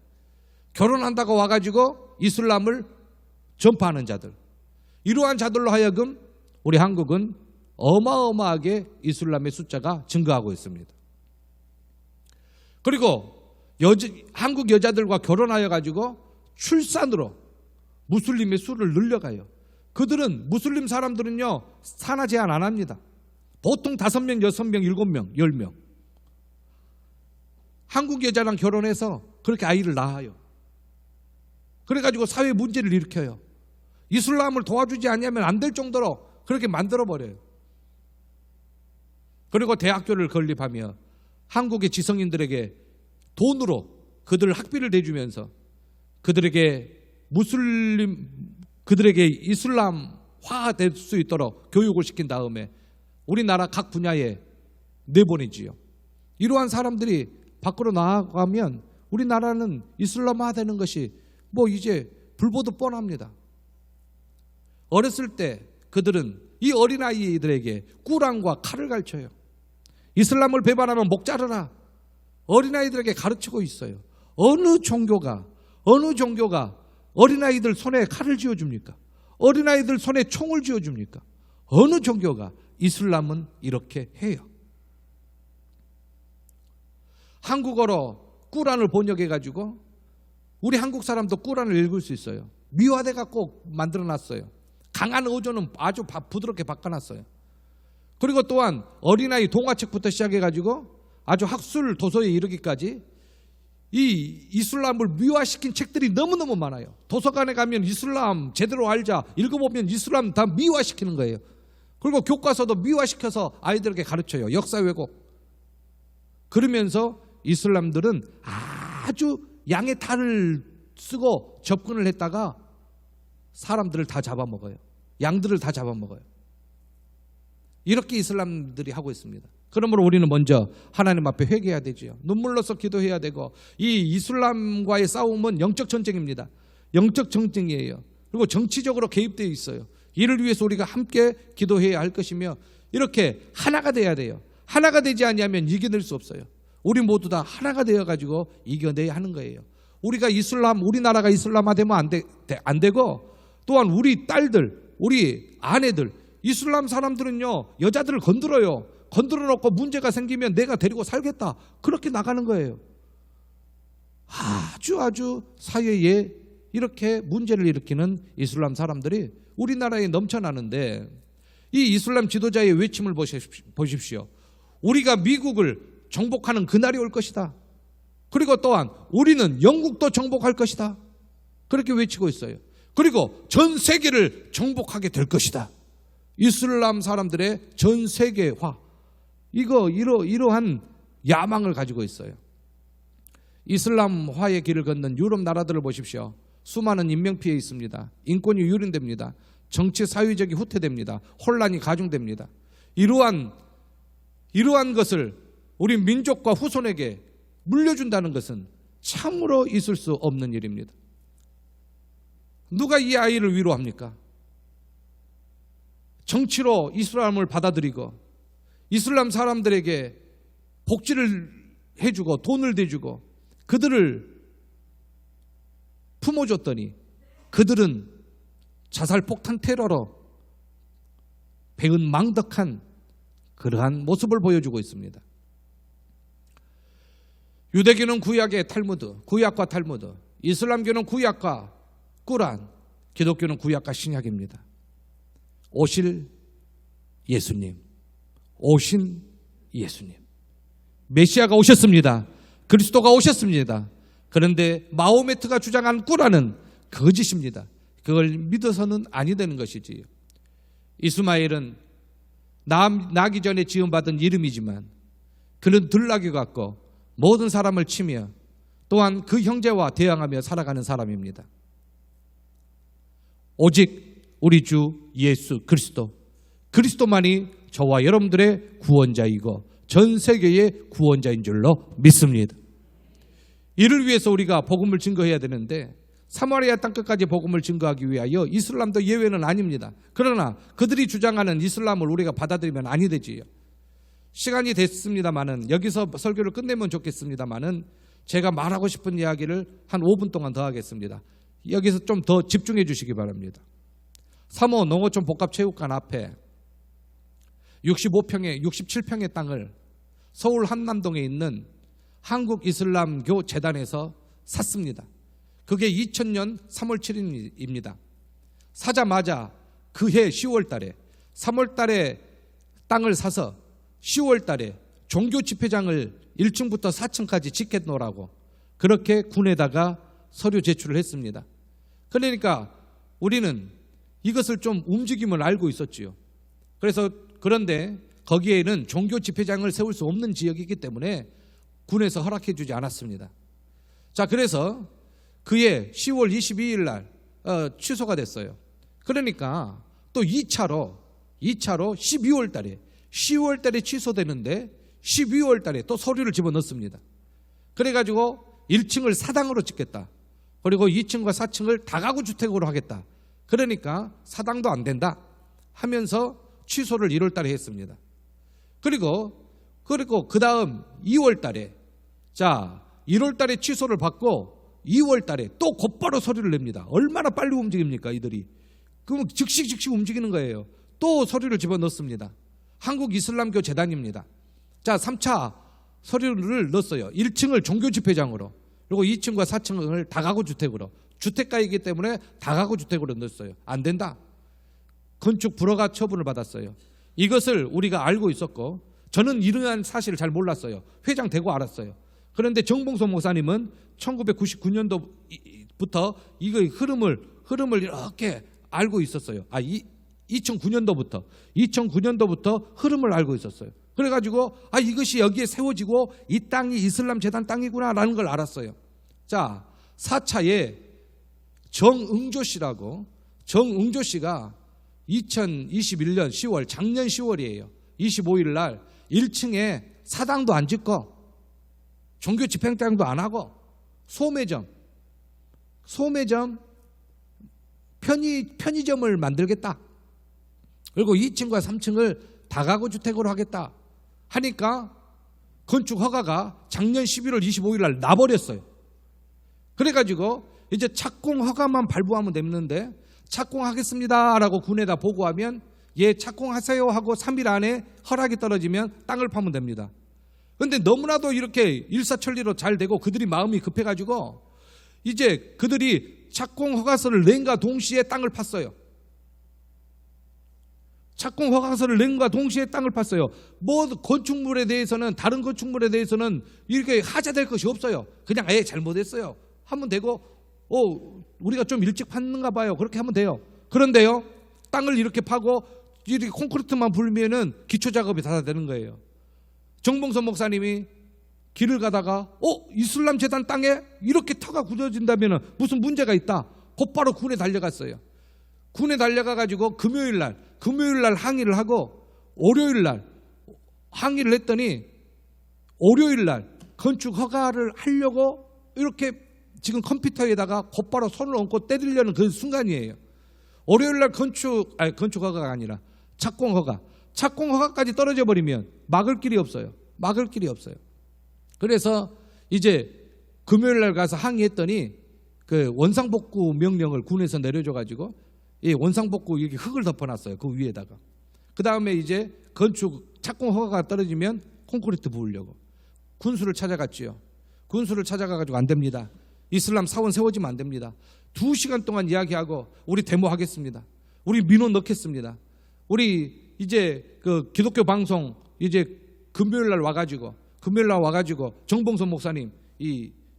결혼한다고 와가지고 이슬람을 전파하는 자들, 이러한 자들로 하여금 우리 한국은 어마어마하게 이슬람의 숫자가 증가하고 있습니다. 그리고 한국 여자들과 결혼하여 가지고 출산으로 무슬림의 수를 늘려가요. 그들은, 무슬림 사람들은요 산하 제한 안 합니다. 보통 5명, 6명, 7명, 10명 한국 여자랑 결혼해서 그렇게 아이를 낳아요. 그래가지고 사회 문제를 일으켜요. 이슬람을 도와주지 않으면 안 될 정도로 그렇게 만들어버려요. 그리고 대학교를 건립하며 한국의 지성인들에게 돈으로 그들 학비를 내주면서 그들에게 이슬람화 될 수 있도록 교육을 시킨 다음에 우리나라 각 분야에 내보내지요. 이러한 사람들이 밖으로 나아가면 우리나라는 이슬람화 되는 것이 이제 불보듯 뻔합니다. 어렸을 때 그들은 이 어린아이들에게 꾸란과 칼을 가르쳐요. 이슬람을 배반하면 목 자르라. 어린아이들에게 가르치고 있어요. 어느 종교가 어린아이들 손에 칼을 쥐어줍니까? 어린아이들 손에 총을 쥐어줍니까? 어느 종교가? 이슬람은 이렇게 해요. 한국어로 꾸란을 번역해가지고 우리 한국 사람도 꾸란을 읽을 수 있어요. 미화대가 꼭 만들어놨어요. 강한 어조는 아주 부드럽게 바꿔놨어요. 그리고 또한 어린아이 동화책부터 시작해가지고 아주 학술 도서에 이르기까지 이 이슬람을 미화시킨 책들이 너무너무 많아요. 도서관에 가면 이슬람 제대로 알자 읽어보면 이슬람 다 미화시키는 거예요. 그리고 교과서도 미화시켜서 아이들에게 가르쳐요. 역사 왜곡. 그러면서 이슬람들은 아주 양의 탈을 쓰고 접근을 했다가 사람들을 다 잡아먹어요. 양들을 다 잡아먹어요. 이렇게 이슬람들이 하고 있습니다. 그러므로 우리는 먼저 하나님 앞에 회개해야 되죠. 눈물로서 기도해야 되고, 이 이슬람과의 싸움은 영적 전쟁입니다. 영적 전쟁이에요. 그리고 정치적으로 개입되어 있어요. 이를 위해서 우리가 함께 기도해야 할 것이며, 이렇게 하나가 돼야 돼요. 하나가 되지 않으면 이겨낼 수 없어요. 우리 모두 다 하나가 되어가지고 이겨내야 하는 거예요. 우리나라가 이슬람화되면 안 되고, 또한 우리 딸들, 우리 아내들, 이슬람 사람들은요, 여자들을 건드려요. 건드려 놓고 문제가 생기면 내가 데리고 살겠다. 그렇게 나가는 거예요. 아주 사회에 이렇게 문제를 일으키는 이슬람 사람들이 우리나라에 넘쳐나는데, 이 이슬람 지도자의 외침을 보십시오. 우리가 미국을 정복하는 그날이 올 것이다. 그리고 또한 우리는 영국도 정복할 것이다. 그렇게 외치고 있어요. 그리고 전 세계를 정복하게 될 것이다. 이슬람 사람들의 전 세계화, 이러한 야망을 가지고 있어요. 이슬람화의 길을 걷는 유럽 나라들을 보십시오. 수많은 인명피해 있습니다. 인권이 유린됩니다. 정치 사회적이 후퇴됩니다. 혼란이 가중됩니다. 이러한 것을 우리 민족과 후손에게 물려준다는 것은 참으로 있을 수 없는 일입니다. 누가 이 아이를 위로합니까? 정치로 이슬람을 받아들이고 이슬람 사람들에게 복지를 해주고 돈을 대주고 그들을 품어줬더니 그들은 자살폭탄 테러로 배은망덕한 그러한 모습을 보여주고 있습니다. 유대교는 구약의 탈무드, 구약과 탈무드, 이슬람교는 구약과 꾸란, 기독교는 구약과 신약입니다. 오신 예수님. 메시아가 오셨습니다. 그리스도가 오셨습니다. 그런데 마호메트가 주장한 꾸란은 거짓입니다. 그걸 믿어서는 아니 되는 것이지요. 이스마엘은 나기 전에 지음받은 이름이지만 그는 들나귀 같고 모든 사람을 치며 또한 그 형제와 대항하며 살아가는 사람입니다. 오직 우리 주 예수 그리스도만이 저와 여러분들의 구원자이고 전 세계의 구원자인 줄로 믿습니다. 이를 위해서 우리가 복음을 증거해야 되는데 사마리아 땅끝까지 복음을 증거하기 위하여 이슬람도 예외는 아닙니다. 그러나 그들이 주장하는 이슬람을 우리가 받아들이면 아니 되지요. 시간이 됐습니다마는 여기서 설교를 끝내면 좋겠습니다마는 제가 말하고 싶은 이야기를 한 5분 동안 더 하겠습니다. 여기서 좀 더 집중해 주시기 바랍니다. 3호 농어촌 복합체육관 앞에 67평의 땅을 서울 한남동에 있는 한국이슬람교 재단에서 샀습니다. 그게 2000년 3월 7일입니다. 사자마자 그해 10월 달에 3월 달에 땅을 사서 10월 달에 종교 집회장을 1층부터 4층까지 짓게 놓으라고 그렇게 군에다가 서류 제출을 했습니다. 그러니까 우리는 이것을 좀 움직임을 알고 있었지요. 그런데 거기에는 종교 집회장을 세울 수 없는 지역이기 때문에 군에서 허락해 주지 않았습니다. 자, 그래서 그해 10월 22일 날 취소가 됐어요. 그러니까 또 2차로 12월 달에 10월 달에 취소되는데 12월 달에 또 서류를 집어넣습니다. 그래가지고 1층을 사당으로 짓겠다. 그리고 2층과 4층을 다가구 주택으로 하겠다. 그러니까 사당도 안 된다 하면서 취소를 1월 달에 했습니다. 그리고 그 다음 2월 달에, 자, 1월 달에 취소를 받고 2월 달에 또 곧바로 서류를 냅니다. 얼마나 빨리 움직입니까 이들이. 그럼 즉시 움직이는 거예요. 또 서류를 집어넣습니다. 한국이슬람교 재단입니다. 자, 3차 서류를 넣었어요. 1층을 종교집회장으로, 그리고 2층과 4층을 다가구 주택으로, 주택가이기 때문에 다가구 주택으로 넣었어요. 안 된다. 건축 불허가 처분을 받았어요. 이것을 우리가 알고 있었고, 저는 이러한 사실을 잘 몰랐어요. 회장 되고 알았어요. 그런데 정봉서 목사님은 1999년도부터 이거의 흐름을 이렇게 알고 있었어요. 2009년도부터 흐름을 알고 있었어요. 그래가지고 이것이 여기에 세워지고 이 땅이 이슬람 재단 땅이구나라는 걸 알았어요. 자, 4차에 정응조 씨가 2021년 10월, 작년 10월이에요. 25일 날 1층에 사당도 안 짓고 종교 집행장도 안 하고 소매점 편의점을 만들겠다. 그리고 2층과 3층을 다가구 주택으로 하겠다 하니까 건축 허가가 작년 11월 25일 날 나버렸어요. 그래가지고 이제 착공 허가만 발부하면 됐는데, 착공하겠습니다 라고 군에다 보고하면 예, 착공하세요 하고 3일 안에 허락이 떨어지면 땅을 파면 됩니다. 그런데 너무나도 이렇게 일사천리로 잘 되고 그들이 마음이 급해가지고 이제 그들이 착공 허가서를 낸과 동시에 땅을 팠어요. 착공 허가서를 낸과 동시에 땅을 팠어요. 건축물에 대해서는, 다른 건축물에 대해서는 이렇게 하자될 것이 없어요. 그냥 잘못했어요 하면 되고, 우리가 좀 일찍 팠는가 봐요. 그렇게 하면 돼요. 그런데요, 땅을 이렇게 파고 이렇게 콘크리트만 불면은 기초 작업이 다 되는 거예요. 정봉서 목사님이 길을 가다가 이슬람 재단 땅에 이렇게 터가 굳어진다면 무슨 문제가 있다. 곧바로 군에 달려갔어요. 군에 달려가가지고 금요일 날 항의를 하고, 월요일 날 항의를 했더니 월요일 날 건축 허가를 하려고 이렇게 지금 컴퓨터에다가 곧바로 손을 얹고 때리려는 그 순간이에요. 월요일 날 건축 허가가 아니라 착공 허가까지 떨어져 버리면 막을 길이 없어요. 그래서 이제 금요일 날 가서 항의했더니 그 원상복구 명령을 군에서 내려줘가지고 이 원상복구 여기 흙을 덮어놨어요. 그 위에다가. 그 다음에 이제 착공 허가가 떨어지면 콘크리트 부으려고 군수를 찾아갔지요. 군수를 찾아가가지고 안 됩니다. 이슬람 사원 세워지면 안 됩니다. 2시간 동안 이야기하고 우리 데모하겠습니다. 우리 민원 넣겠습니다. 우리 이제 그 기독교 방송 이제 금요일 날 와가지고 정봉선 목사님,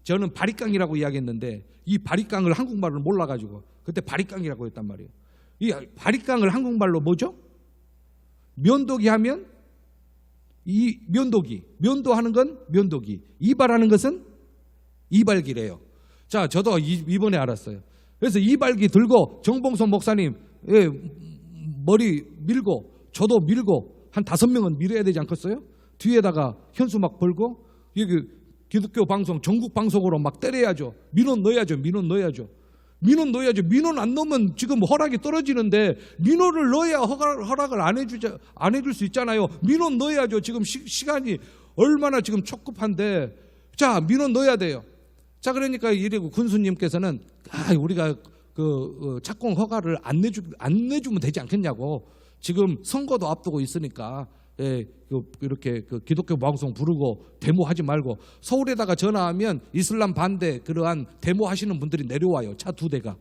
저는 바리깡이라고 이야기했는데 이 바리깡을 한국말로 몰라가지고 그때 바리깡이라고 했단 말이에요. 이 바리깡을 한국말로 뭐죠? 면도기 하면 면도하는 건 면도기, 이발하는 것은 이발기래요. 자, 저도 이번에 알았어요. 그래서 이발기 들고 정봉선 목사님 머리 밀고 저도 밀고 한 5명은 밀어야 되지 않겠어요? 뒤에다가 현수막 벌고 여기 기독교 방송 전국 방송으로 막 때려야죠. 민원 넣어야죠. 민원 안 넣으면 지금 허락이 떨어지는데 민원을 넣어야 허락을 안 해줄 수 있잖아요. 민원 넣어야죠. 지금 시간이 얼마나 지금 촉급한데, 자, 민원 넣어야 돼요. 자, 그러니까 이래고 군수님께서는 우리가 그 착공 허가를 안 내주면 되지 않겠냐고. 지금 선거도 앞두고 있으니까 이렇게 그 기독교 방송 부르고 데모하지 말고, 서울에다가 전화하면 이슬람 반대 그러한 데모하시는 분들이 내려와요. 차 2대가.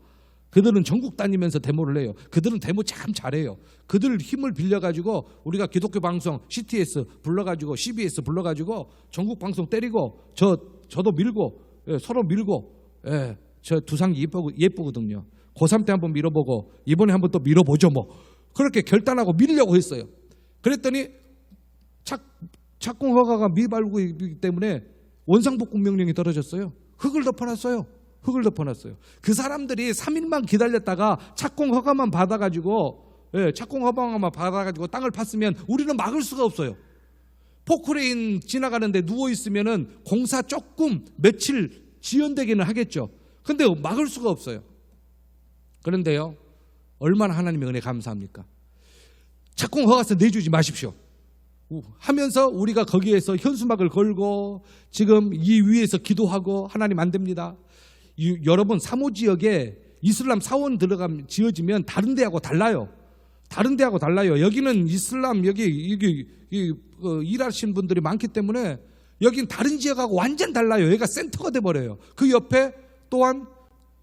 그들은 전국 다니면서 데모를 해요. 그들은 데모 참 잘해요. 그들 힘을 빌려가지고 우리가 기독교 방송 CTS 불러가지고 CBS 불러가지고 전국 방송 때리고 저도 밀고 서로 밀고, 저 두상이 예쁘거든요. 고3 때 한번 밀어보고 이번에 한번 또 밀어보죠 뭐. 그렇게 결단하고 밀려고 했어요. 그랬더니 착공 허가가 미발부이기 때문에 원상복구 명령이 떨어졌어요. 흙을 덮어놨어요. 흙을 덮어놨어요. 그 사람들이 3일만 기다렸다가 착공 허가만 받아가지고 착공 허가만 받아가지고 땅을 팠으면 우리는 막을 수가 없어요. 포크레인 지나가는데 누워있으면은 공사 조금 며칠 지연되기는 하겠죠. 근데 막을 수가 없어요. 그런데요, 얼마나 하나님의 은혜 감사합니까? 착공 허가서 내주지 마십시오 하면서 우리가 거기에서 현수막을 걸고 지금 이 위에서 기도하고 하나님 안 됩니다. 여러분 사모지역에 이슬람 사원 지어지면 다른 데하고 달라요. 다른 데하고 달라요. 여기는 이슬람 여기 일하시는 분들이 많기 때문에 여긴 다른 지역하고 완전 달라요. 여기가 센터가 돼버려요. 그 옆에 또한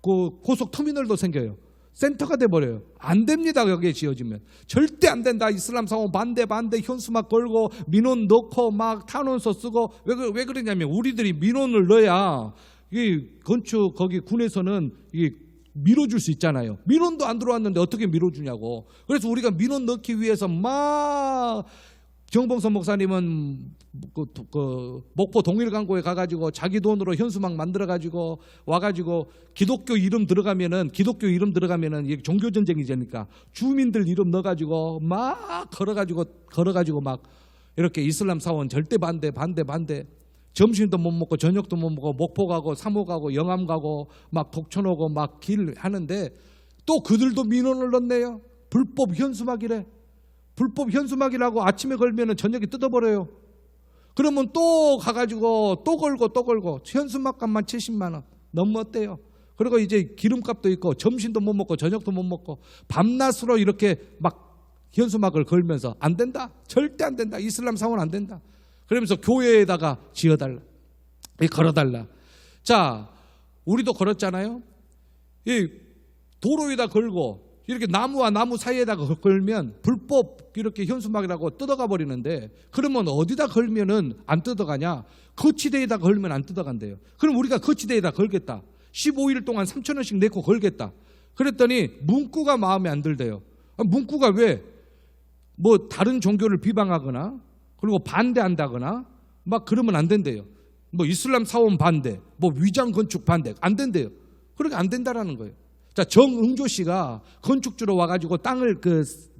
그 고속터미널도 생겨요. 센터가 돼버려요. 안 됩니다. 여기에 지어지면 절대 안 된다. 이슬람 사원 반대 현수막 걸고 민원 넣고 막 탄원서 쓰고 왜 그러냐면 우리들이 민원을 넣어야 이 건축 거기 군에서는 이게 밀어줄 수 있잖아요. 민원도 안 들어왔는데 어떻게 밀어주냐고. 그래서 우리가 민원 넣기 위해서 막 정봉선 목사님은 목포 동일강고에 가가지고 자기 돈으로 현수막 만들어가지고 와가지고 기독교 이름 들어가면은 이게 종교전쟁이니까 주민들 이름 넣어가지고 막 걸어가지고 막 이렇게 이슬람 사원 절대 반대. 점심도 못 먹고 저녁도 못 먹고 목포 가고 사모 가고 영암 가고 막 독천 오고 막 길 하는데 또 그들도 민원을 넣네요. 불법 현수막이래. 불법 현수막이라고 아침에 걸면은 저녁에 뜯어버려요. 그러면 또 가가지고 또 걸고 현수막 값만 70만 원 너무 어때요? 그리고 이제 기름값도 있고 점심도 못 먹고 저녁도 못 먹고 밤낮으로 이렇게 막 현수막을 걸면서 안 된다. 절대 안 된다. 이슬람 사원 안 된다. 그러면서 교회에다가 지어달라. 걸어달라. 자, 우리도 걸었잖아요. 이 도로에다 걸고 이렇게 나무와 나무 사이에다가 걸면 불법 이렇게 현수막이라고 뜯어가 버리는데 그러면 어디다 걸면은 안 뜯어가냐? 거치대에다 걸면 안 뜯어간대요. 그럼 우리가 거치대에다 걸겠다. 15일 동안 3,000원씩 내고 걸겠다. 그랬더니 문구가 마음에 안 들대요. 문구가 왜? 뭐 다른 종교를 비방하거나 그리고 반대한다거나 막 그러면 안 된대요. 뭐 이슬람 사원 반대, 뭐 위장 건축 반대 안 된대요. 그렇게 안 된다라는 거예요. 자, 정응조 씨가 건축주로 와가지고 땅을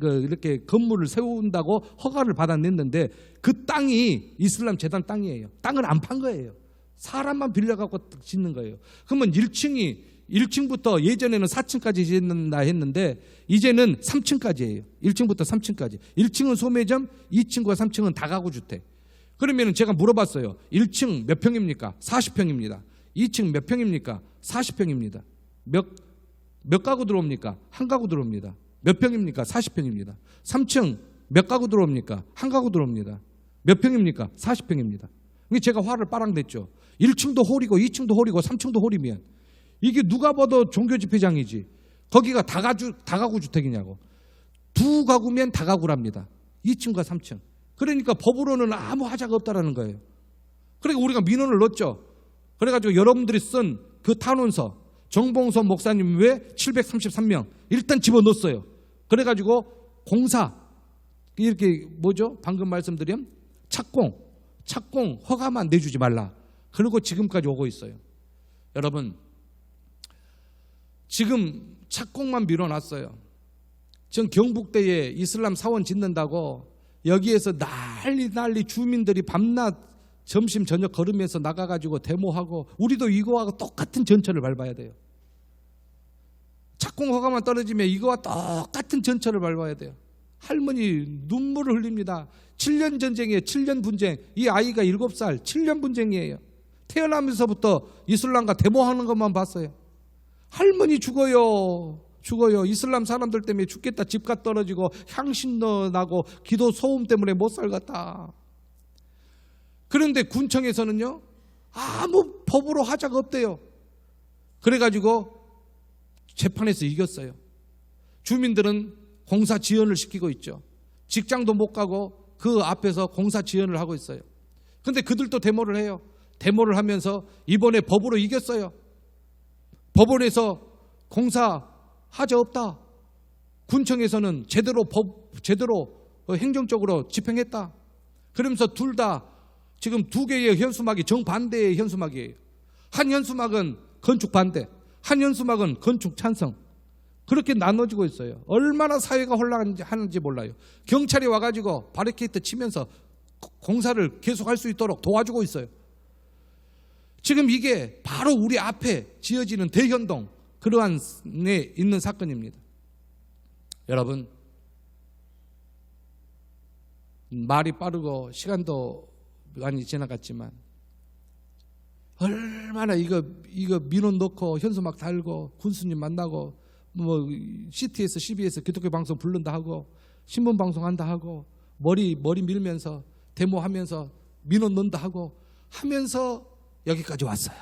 이렇게 건물을 세운다고 허가를 받아냈는데 그 땅이 이슬람 재단 땅이에요. 땅을 안 판 거예요. 사람만 빌려갖고 짓는 거예요. 그러면 1층부터 예전에는 4층까지 짓는다 했는데 이제는 3층까지예요. 1층부터 3층까지. 1층은 소매점, 2층과 3층은 다가구주택. 그러면 제가 물어봤어요. 1층 몇 평입니까? 40평입니다. 2층 몇 평입니까? 40평입니다. 몇 가구 들어옵니까? 한 가구 들어옵니다. 몇 평입니까? 40평입니다. 3층 몇 가구 들어옵니까? 한 가구 들어옵니다. 몇 평입니까? 40평입니다. 제가 화를 빠랑 냈죠. 1층도 홀이고 2층도 홀이고 3층도 홀이면 이게 누가 봐도 종교집회장이지. 거기가 다가구 주택이냐고. 두 가구면 다가구랍니다. 2층과 3층. 그러니까 법으로는 아무 하자가 없다라는 거예요. 그러니까 우리가 민원을 넣었죠. 그래가지고 여러분들이 쓴 그 탄원서 정봉선 목사님 외 733명 일단 집어넣었어요. 그래가지고 공사 이렇게 뭐죠? 방금 말씀드린 착공 허가만 내주지 말라. 그리고 지금까지 오고 있어요. 여러분 지금 착공만 밀어놨어요. 지금 경북대에 이슬람 사원 짓는다고 여기에서 난리 주민들이 밤낮 점심 저녁 걸으면서 나가가지고 데모하고 우리도 이거하고 똑같은 전철을 밟아야 돼요. 착공 허가만 떨어지면 이거와 똑같은 전철을 밟아야 돼요. 할머니 눈물을 흘립니다. 7년 전쟁이에요. 7년 분쟁. 이 아이가 7살 7년 분쟁이에요. 태어나면서부터 이슬람과 데모하는 것만 봤어요. 할머니 죽어요. 이슬람 사람들 때문에 죽겠다. 집값 떨어지고 향신료 나고 기도 소음 때문에 못 살겠다. 그런데 군청에서는요 아무 법으로 하자가 없대요. 그래가지고 재판에서 이겼어요. 주민들은 공사 지연을 시키고 있죠. 직장도 못 가고 그 앞에서 공사 지연을 하고 있어요. 그런데 그들도 데모를 해요. 데모를 하면서 이번에 법으로 이겼어요. 법원에서 공사 하자 없다. 군청에서는 제대로 행정적으로 집행했다. 그러면서 둘 다 지금 두 개의 현수막이 정반대의 현수막이에요. 한 현수막은 건축 반대, 한 현수막은 건축 찬성. 그렇게 나눠지고 있어요. 얼마나 사회가 혼란하는지 몰라요. 경찰이 와가지고 바리케이트 치면서 공사를 계속할 수 있도록 도와주고 있어요. 지금 이게 바로 우리 앞에 지어지는 대현동, 그러한 데 있는 사건입니다. 여러분, 말이 빠르고 시간도 많이 지나갔지만 얼마나 이거 민원 넣고 현수막 달고 군수님 만나고 뭐 CTS, CBS 기독교 방송 부른다 하고 신문 방송한다 하고 머리 밀면서 데모하면서 민원 넣는다 하고 하면서 여기까지 왔어요.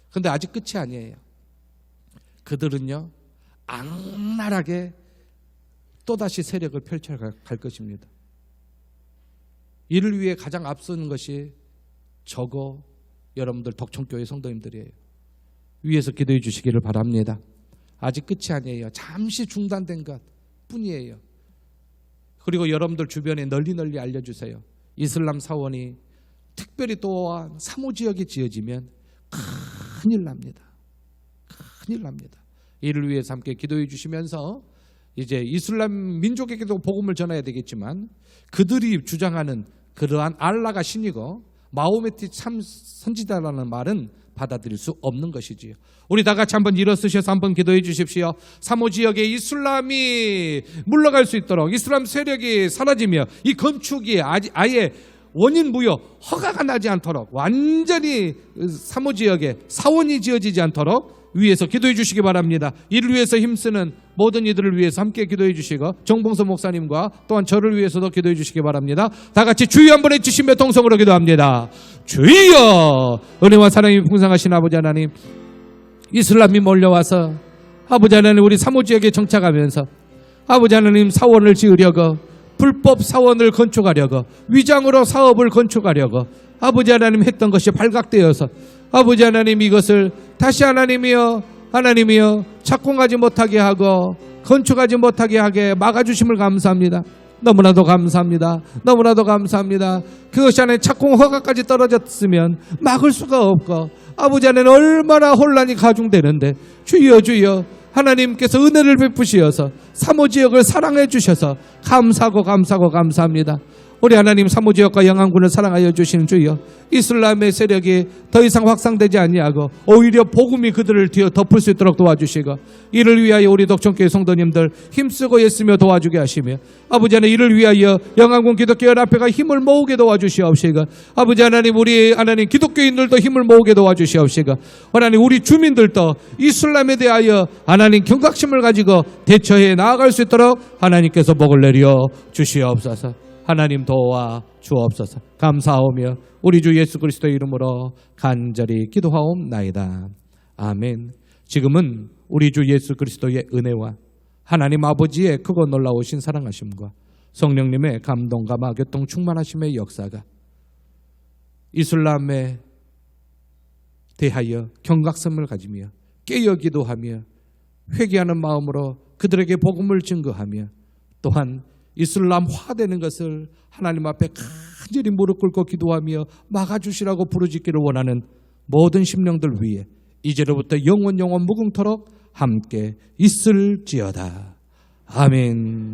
그런데 아직 끝이 아니에요. 그들은요 악랄하게 또다시 세력을 펼쳐갈 것입니다. 이를 위해 가장 앞서는 것이 저고 여러분들 덕천교회 성도님들이에요. 위에서 기도해 주시기를 바랍니다. 아직 끝이 아니에요. 잠시 중단된 것 뿐이에요. 그리고 여러분들 주변에 널리 알려주세요. 이슬람 사원이 특별히 또한 사모 지역에 지어지면 큰일 납니다. 큰일 납니다. 이를 위해서 함께 기도해 주시면서 이제 이슬람 민족에게도 복음을 전해야 되겠지만 그들이 주장하는 그러한 알라가 신이고 마호메트 참 선지자라는 말은 받아들일 수 없는 것이지요. 우리 다 같이 한번 일어서셔서 한번 기도해 주십시오. 사모 지역에 이슬람이 물러갈 수 있도록 이슬람 세력이 사라지며 이 건축이 아예 원인 무효 허가가 나지 않도록 완전히 사모 지역에 사원이 지어지지 않도록 위에서 기도해 주시기 바랍니다. 이를 위해서 힘쓰는 모든 이들을 위해서 함께 기도해 주시고 정봉서 목사님과 또한 저를 위해서도 기도해 주시기 바랍니다. 다 같이 주여 한번 해주시며 통성으로 기도합니다. 주여, 은혜와 사랑이 풍성하신 아버지 하나님, 이슬람이 몰려와서 아버지 하나님 우리 사모 지역에 정착하면서 아버지 하나님 사원을 지으려고 불법 사원을 건축하려고 위장으로 사업을 건축하려고 아버지 하나님 했던 것이 발각되어서 아버지 하나님 이것을 다시 하나님이여 착공하지 못하게 하고 건축하지 못하게 하게 막아주심을 감사합니다. 너무나도 감사합니다. 너무나도 감사합니다. 그것이 안에 착공 허가까지 떨어졌으면 막을 수가 없고 아버지 안에는 얼마나 혼란이 가중되는데 주여 하나님께서 은혜를 베푸시어서 사모 지역을 사랑해 주셔서 감사합니다. 우리 하나님 사모지역과 영안군을 사랑하여 주시는 주여, 이슬람의 세력이 더 이상 확산되지 아니하고 오히려 복음이 그들을 뒤어 덮을 수 있도록 도와주시고, 이를 위하여 우리 덕천교회 성도님들 힘쓰고 애쓰며 도와주게 하시며, 아버지 하나님 이를 위하여 영안군 기독교 연합회가 힘을 모으게 도와주시옵시고, 아버지 하나님 우리 하나님 기독교인들도 힘을 모으게 도와주시옵시고, 하나님 우리 주민들도 이슬람에 대하여 하나님 경각심을 가지고 대처해 나아갈 수 있도록 하나님께서 복을 내려 주시옵소서. 하나님 도와 주옵소서. 감사하오며 우리 주 예수 그리스도의 이름으로 간절히 기도하옵나이다. 아멘. 지금은 우리 주 예수 그리스도의 은혜와 하나님 아버지의 크고 놀라우신 사랑하심과 성령님의 감동감화 교통 충만하심의 역사가 이슬람에 대하여 경각심을 가지며 깨어 기도하며 회개하는 마음으로 그들에게 복음을 증거하며, 또한 이슬람화되는 것을 하나님 앞에 간절히 무릎 꿇고 기도하며 막아주시라고 부르짖기를 원하는 모든 심령들 위해 이제로부터 영원 무궁토록 함께 있을지어다. 아멘.